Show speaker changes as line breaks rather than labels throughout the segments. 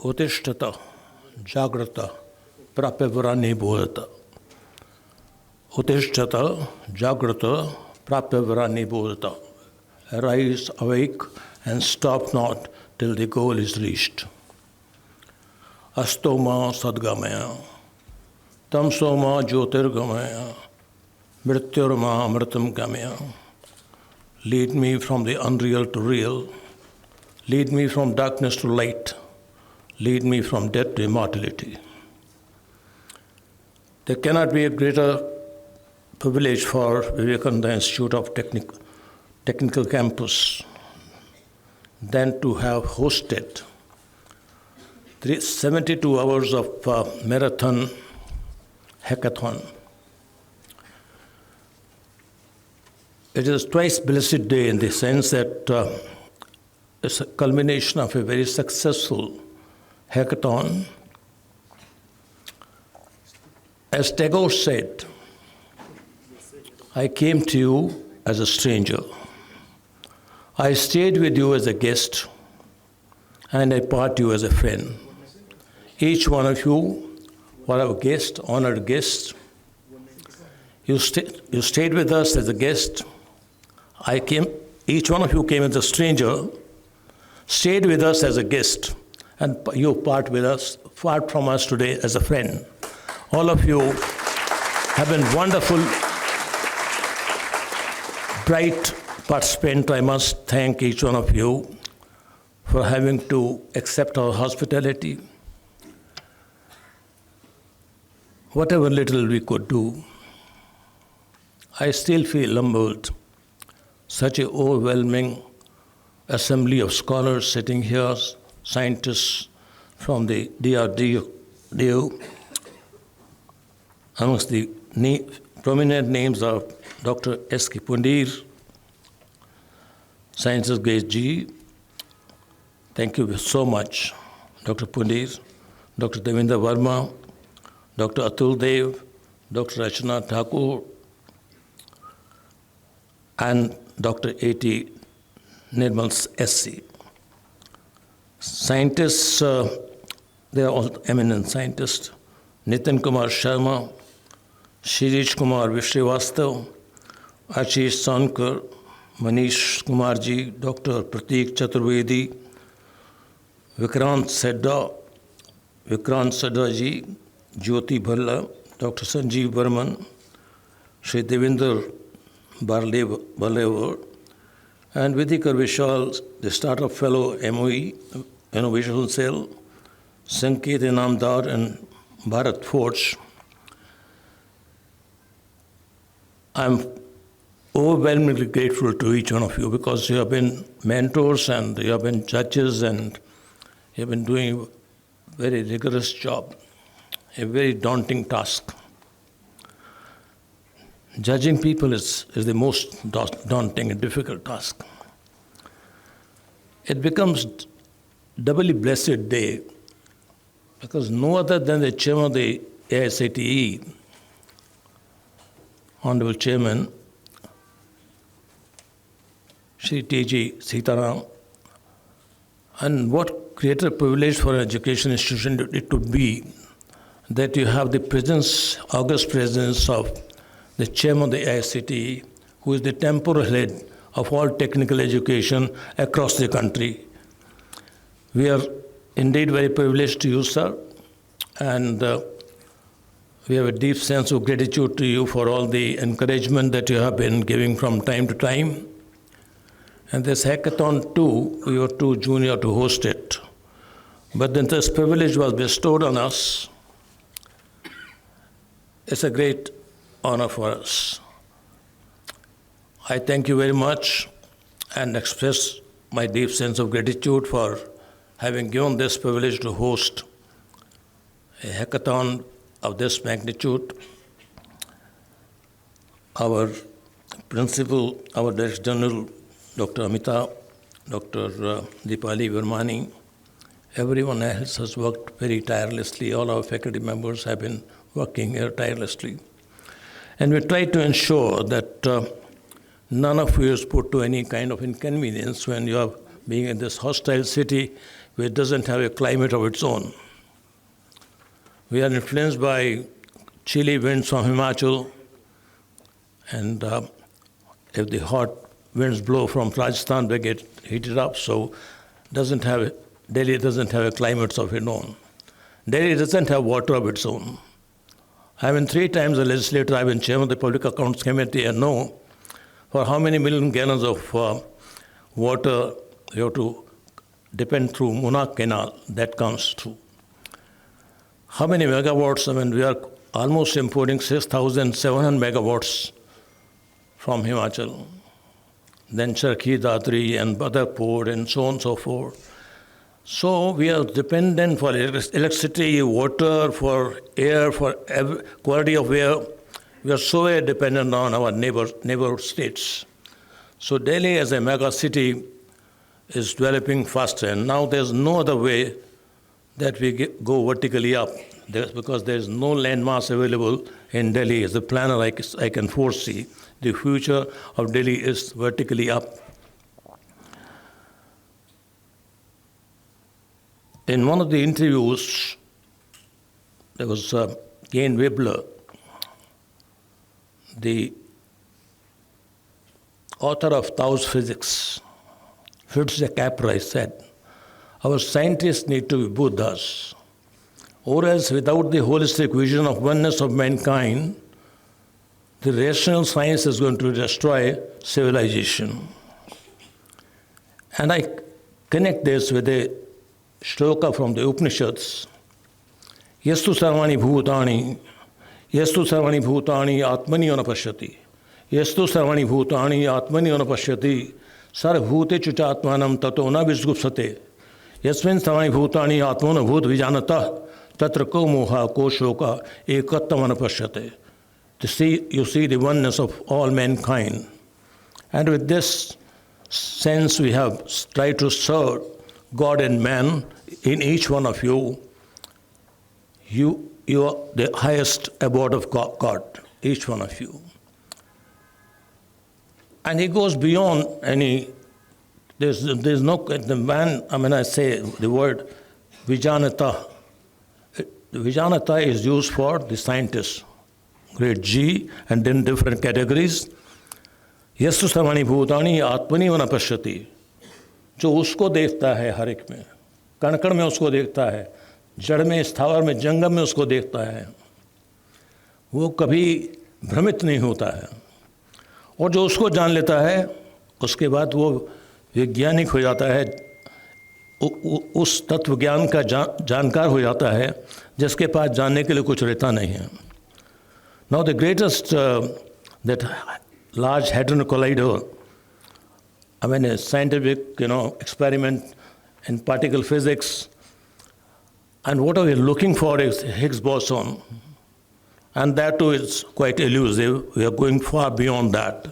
Uttishtata, Jagrata, Prapyavarani Bodhata. Uttishtata, Jagrata, Prapyavarani Bodhata. Arise, awake, and stop not till the goal is reached. Astoma Sadgamaya, Tamsoma Jyotirgamaya, Mrityurma Amritam Gamaya. Lead me from the unreal to real. Lead me from darkness to light. Lead me from death to immortality. There cannot be a greater privilege for Vivekananda Institute of Technical Campus than to have hosted 72 hours of marathon hackathon. It is twice blessed day in the sense that it's a culmination of a very successful hackathon. As Tagore said, I came to you as a stranger. I stayed with you as a guest, and I part you as a friend. Each one of you were our guest, honored guest. You stayed with us as a guest. Each one of you came as a stranger, stayed with us as a guest, and you part from us today as a friend. All of you have been wonderful, bright participants. I must thank each one of you for having to accept our hospitality. Whatever little we could do, I still feel humbled. Such an overwhelming assembly of scholars sitting here, scientists from the DRDO. Amongst the prominent names are Dr. S.K. Pundir, Sciences Gate G. Thank you so much, Dr. Pundir, Dr. Devendra Verma, Dr. Atul Dev, Dr. Rachana Thakur, and Dr. A.T. Nirmal S.C. Scientists, they are all eminent scientists. Nitin Kumar Sharma, Shirish Kumar Vishwastav, Ashish Sonkar, Manish Kumarji, Dr. Prateek Chaturvedi, Vikrant Sedda ji, Jyoti Bhalla, Dr. Sanjeev Burman, Shri Devendra Barlevar, and Vidikar Vishal, the Startup Fellow MOE, Innovation Cell, Sanket Inamdar, and Bharat Forge. I'm overwhelmingly grateful to each one of you because you have been mentors and you have been judges and you have been doing a very rigorous job, a very daunting task. Judging people is the most daunting and difficult task. It becomes doubly blessed day because no other than the chairman of the AICTE, Honorable Chairman, Shri T.G. Sitaram, and what greater privilege for an education institution it would be that you have the presence, august presence of the chairman of the AICTE, who is the temporal head of all technical education across the country. We are indeed very privileged to you, sir, and we have a deep sense of gratitude to you for all the encouragement that you have been giving from time to time. And this hackathon too, we were too junior to host it. But then this privilege was bestowed on us. It's a great honor for us. I thank you very much and express my deep sense of gratitude for having given this privilege to host a hackathon of this magnitude. Our principal, our Director General, Dr. Amita, Dr. Deepali Vermani, everyone else has worked very tirelessly. All our faculty members have been working here tirelessly. And we try to ensure that none of you is put to any kind of inconvenience when you are being in this hostile city which doesn't have a climate of its own. We are influenced by chilly winds from Himachal, and if the hot winds blow from Rajasthan, they get heated up. So Delhi doesn't have a climate of its own. Delhi doesn't have water of its own. I've been 3 times a legislator, I've been chairman of the Public Accounts Committee, and know for how many million gallons of water you have to depend through Munnar Canal that comes through. How many megawatts? I mean, we are almost importing 6,700 megawatts from Himachal. Then Charkhi, Dadri, and Badarpur, and so on and so forth. So we are dependent for electricity, water, for air, for quality of air. We are so very dependent on our neighbor states. So Delhi as a mega city is developing faster, and now there's no other way that we go vertically up, because there's no land mass available in Delhi. As a planner, I can foresee the future of Delhi is vertically up. In one of the interviews, there was Gain Webler, the author of Tao's Physics, Fritz Capra, said, our scientists need to be Buddhas, or else without the holistic vision of oneness of mankind, the rational science is going to destroy civilization. And I connect this with a shloka from the Upanishads. Yastu sarvani bhutani, atmani anapashyati. Yastu sarvani bhutani, atmani anapashyati. Sarvbhute chuchatmanam tato na visgupsate. Yasmin sarvani bhutani, atmana bhut vijanata. Tatra ko moha ko shoka ekattam anapashyate. You see the oneness of all mankind. And with this sense, we have tried to serve God and man in each one of you. You are the highest abode of God, each one of you. And he goes beyond any, there's no, the man, I mean, I say the word Vijanata. Vijanata is used for the scientists, grade G, and then different categories. Yastu samani bhutani atmani vanapashyati. जो उसको देखता है हर एक में, कण कण में उसको देखता है, जड़ में, स्थावर में, जंगम में उसको देखता है, वो कभी भ्रमित नहीं होता है। और जो उसको जान लेता है, उसके बाद वो वैज्ञानिक हो जाता है, उस तत्व ज्ञान का जानकार हो जाता है, जिसके पास जानने के लिए कुछ रहता नहीं है। Now the greatest, that large hadron collider, I mean, a scientific, experiment in particle physics, and what are we looking for is Higgs boson, and that too is quite elusive. We are going far beyond that.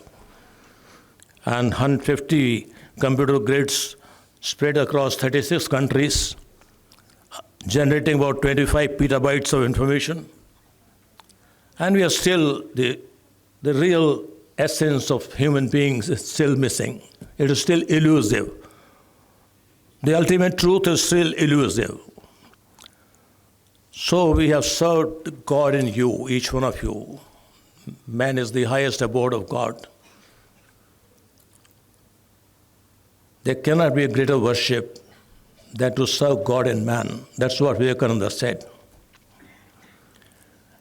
And 150 computer grids spread across 36 countries, generating about 25 petabytes of information. And we are still, the real essence of human beings is still missing. It is still elusive. The ultimate truth is still elusive. So we have served God in you, each one of you. Man is the highest abode of God. There cannot be a greater worship than to serve God and man. That's what Vivekananda said.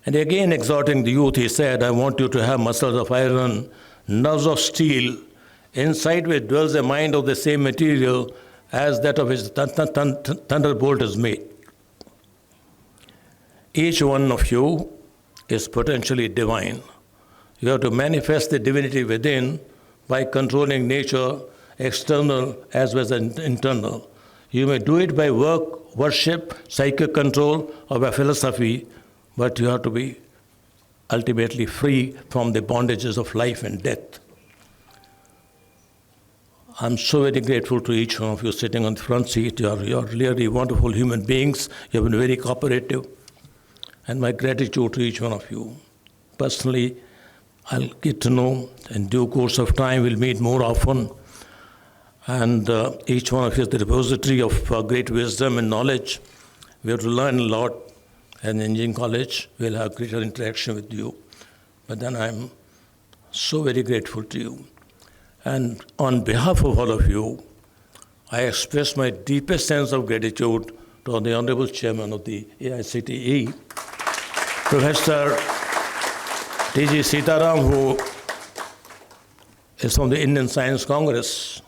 And again, exhorting the youth, he said, I want you to have muscles of iron, nerves of steel, inside which dwells a mind of the same material as that of which the thunderbolt is made. Each one of you is potentially divine. You have to manifest the divinity within by controlling nature, external as well as internal. You may do it by work, worship, psychic control, or by philosophy, but you have to be ultimately free from the bondages of life and death. I'm so very grateful to each one of you sitting on the front seat. You're really wonderful human beings. You've been very cooperative. And my gratitude to each one of you. Personally, I'll get to know in due course of time. We'll meet more often. And each one of you is the repository of great wisdom and knowledge. We have to learn a lot. And in engineering college, we'll have greater interaction with you. But then I'm so very grateful to you. And on behalf of all of you, I express my deepest sense of gratitude to the Honorable Chairman of the AICTE, Professor T.G. Sitaram, who is from the Indian Science Congress.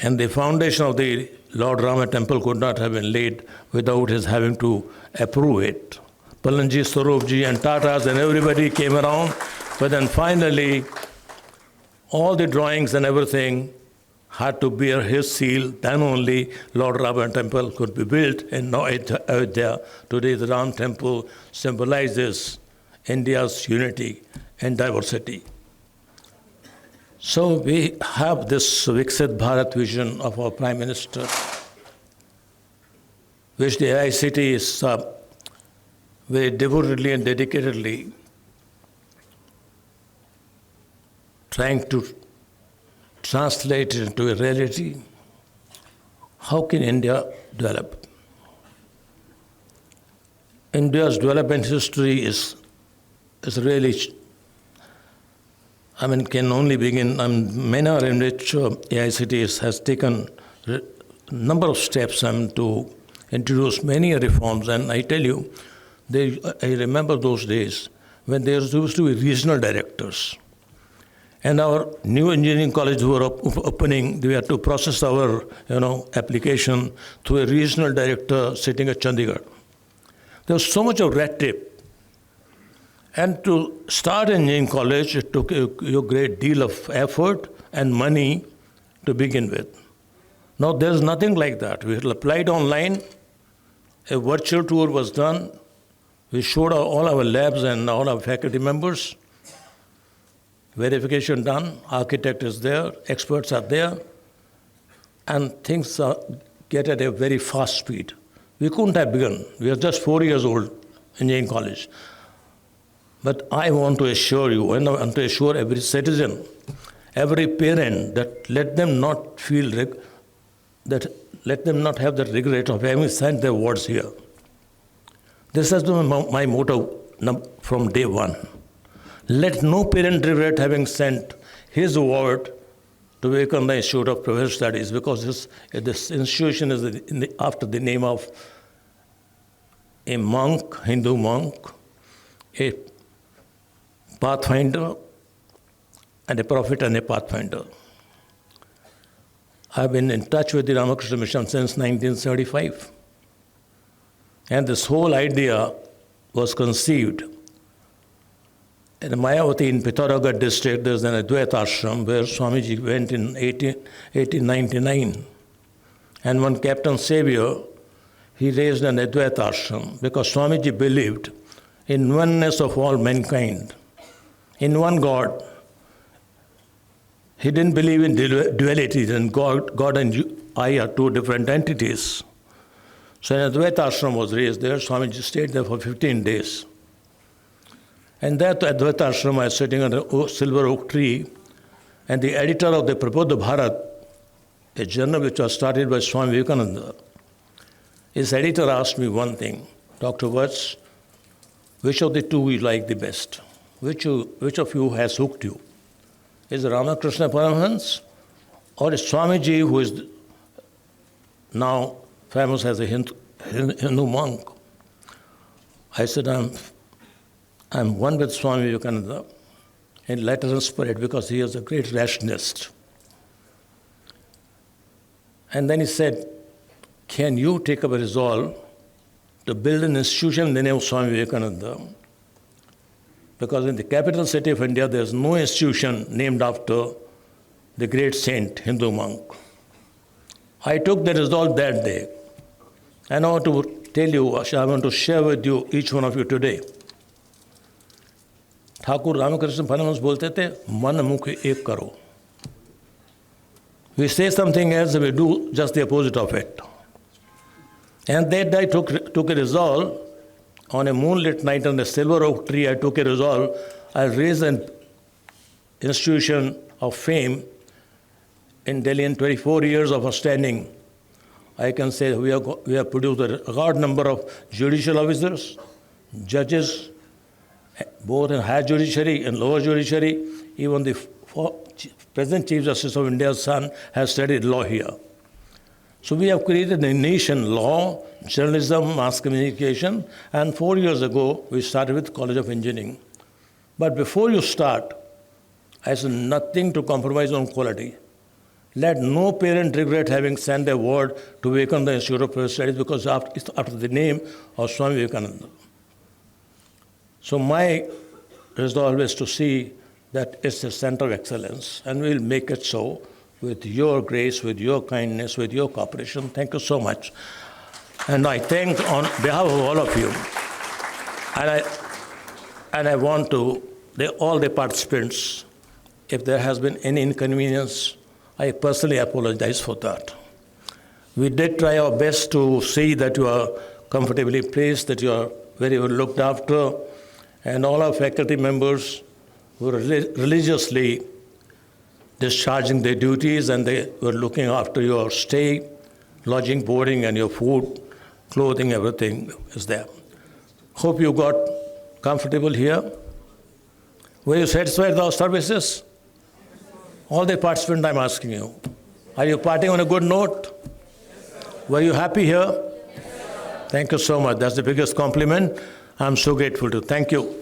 And the foundation of the Lord Rama temple could not have been laid without his having to approve it. Palanji, Swaroopji, and Tatas and everybody came around, but then finally, all the drawings and everything had to bear his seal. Then only Lord Rama temple could be built. And now Ayodhya, today the Ram temple symbolizes India's unity and diversity. So we have this Viksit Bharat vision of our Prime Minister, which the AICT is very devotedly and dedicatedly trying to translate it into a reality. How can India develop? India's development history is really, can only begin. Manner in which AICT has taken a number of steps to introduce many reforms. And I tell you, I remember those days when there used to be regional directors. And our new engineering college were opening, we had to process our application through a regional director sitting at Chandigarh. There was so much of red tape. And to start engineering college, it took a great deal of effort and money to begin with. Now there's nothing like that. We had applied online, a virtual tour was done, we showed all our labs and all our faculty members, verification done, architect is there, experts are there, and things get at a very fast speed. We couldn't have begun. We are just 4 years old, engineering college. But I want to assure you, and I want to assure every citizen, every parent, that let them not have the regret of having sent their words here. This has been my motto from day one. Let no parent regret having sent his word to Vivekananda Institute of Professional Studies, because this institution is after the name of a monk, Hindu monk, a pathfinder, and a prophet and a pathfinder. I've been in touch with the Ramakrishna Mission since 1975. And this whole idea was conceived in Mayavati in Pithoragarh district. There's an Advaita ashram where Swamiji went in 1899. And one Captain Xavier, he raised an Advaita ashram because Swamiji believed in oneness of all mankind, in one God. He didn't believe in duality, and God and I are two different entities. So an Advaita ashram was raised there. Swamiji stayed there for 15 days. And that Advaita ashram, I was sitting under a silver oak tree, and the editor of the Prabodha Bharat, a journal which was started by Swami Vivekananda, his editor asked me one thing: Dr. Vats, which of the two you like the best? Which of you has hooked you? Is it Ramakrishna Paramhans or is Swamiji, who is now famous as a Hindu monk? I said, I'm one with Swami Vivekananda in letter and spirit, because he is a great rationalist. And then he said, can you take up a resolve to build an institution in the name of Swami Vivekananda? Because in the capital city of India, there is no institution named after the great saint, Hindu monk. I took the resolve that day. And I want to tell you, I want to share with you, each one of you today. Thakur Ramakrishna Paramhans बोलते थे, मन मुख एक करो. We say something else, we do just the opposite of it. And that day I took a resolve. On a moonlit night on a silver oak tree, I took a resolve. I'll raise an institution of fame in Delhi in 24 years of our standing, I can say we have produced a record number of judicial officers, judges, both in higher judiciary and lower judiciary. Even the present Chief Justice of India's son has studied law here. So we have created a nation, law, journalism, mass communication, and 4 years ago we started with College of Engineering. But before you start, I said nothing to compromise on quality. Let no parent regret having sent their word to Vivekananda Institute of Professional Studies because it's after the name of Swami Vivekananda. So my resolve is to see that it's a center of excellence, and we'll make it so with your grace, with your kindness, with your cooperation. Thank you so much. And I thank on behalf of all of you. And I want to, all the participants, if there has been any inconvenience, I personally apologize for that. We did try our best to see that you are comfortably placed, that you are very well looked after, and all our faculty members were religiously discharging their duties, and they were looking after your stay, lodging, boarding, and your food, clothing, everything is there. Hope you got comfortable here. Were you satisfied with our services? All the participants, I'm asking you. Are you parting on a good note? Were you happy here? Thank you so much. That's the biggest compliment. I'm so grateful to you. Thank you.